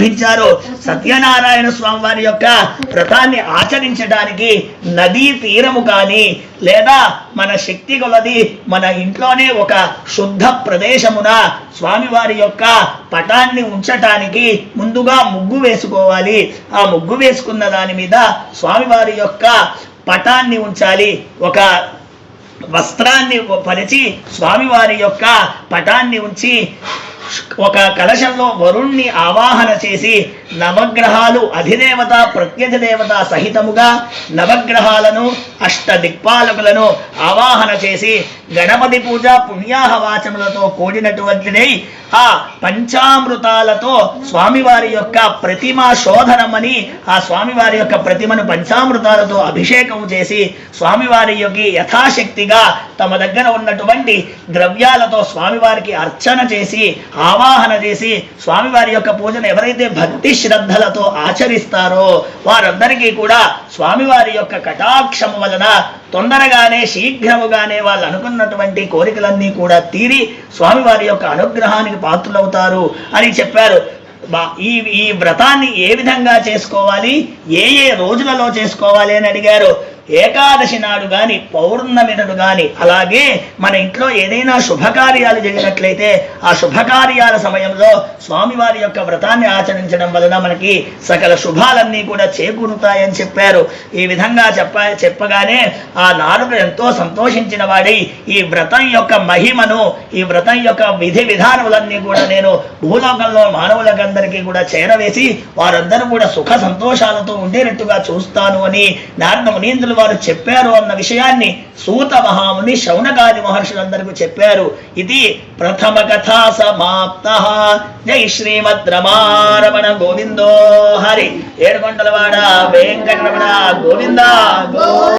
ప్రారంభించారు. సత్యనారాయణ స్వామి వారి యొక్క వ్రతాన్ని ఆచరించడానికి నదీ తీరము కానీ లేదా మన శక్తి కొలది మన ఇంట్లోనే ఒక శుద్ధ ప్రదేశమున స్వామివారి యొక్క పటాన్ని ఉంచటానికి ముందుగా ముగ్గు వేసుకోవాలి. ఆ ముగ్గు వేసుకున్న దాని మీద స్వామివారి యొక్క పటాన్ని ఉంచాలి. ఒక వస్త్రాన్ని పరిచి స్వామివారి యొక్క పటాన్ని ఉంచి ఒక కలశంలో వరుణ్ణి ఆవాహన చేసి నవగ్రహాలు అధిదేవత ప్రత్యధిదేవత సహితముగా నవగ్రహాలను అష్టదిక్పాలకులను ఆవాహన చేసి గణపతి పూజ పుణ్యాహవాచములతో కూడినటువంటిదై ఆ పంచామృతాలతో స్వామివారి యొక్క ప్రతిమ శోధనమని ఆ స్వామివారి యొక్క ప్రతిమను పంచామృతాలతో అభిషేకం చేసి స్వామివారి యొక్క యథాశక్తిగా తమ దగ్గర ఉన్నటువంటి ద్రవ్యాలతో స్వామివారికి అర్చన చేసి ఆవాహన చేసి స్వామివారి యొక్క పూజను ఎవరైతే భక్తి శ్రద్ధలతో ఆచరిస్తారో వారందరికీ కూడా స్వామివారి యొక్క కటాక్షము వలన తొందరగానే శీఘ్రముగానే వాళ్ళు అనుకున్నటువంటి కోరికలన్నీ కూడా తీరి స్వామివారి యొక్క అనుగ్రహానికి పాత్రులవుతారు అని చెప్పారు. ఈ వ్రతాన్ని ఏ విధంగా చేసుకోవాలి, ఏ ఏ రోజులలో చేసుకోవాలి అని అడిగారు. ఏకాదశి నాడు గాని పౌర్ణమి నాడు గాని అలాగే మన ఇంట్లో ఏదైనా శుభకార్యాలు జరిగినట్లయితే ఆ శుభకార్యాల సమయంలో స్వామివారి యొక్క వ్రతాన్ని ఆచరించడం వలన మనకి సకల శుభాలన్నీ కూడా చేకూరుతాయని చెప్పారు. ఈ విధంగా చెప్పగానే ఆ నారదుడు ఎంతో సంతోషించిన వాడై ఈ వ్రతం యొక్క మహిమను ఈ వ్రతం యొక్క విధి విధానములన్నీ కూడా నేను భూలోకంలో మానవులకందరికీ కూడా చేరవేసి వారందరూ కూడా సుఖ సంతోషాలతో ఉండేటట్టుగా చూస్తాను అని నారద మునీంద్రులు వారు చెప్పారు అన్న విషయాన్ని సూత మహాముని శౌనకాది మహర్షులందరికీ చెప్పారు. ఇది ప్రథమ కథా సమాప్త. జై శ్రీమద్ రమారమణ గోవిందో హరి. ఏడుకొండలవాడ వెంకటరమణ గోవింద.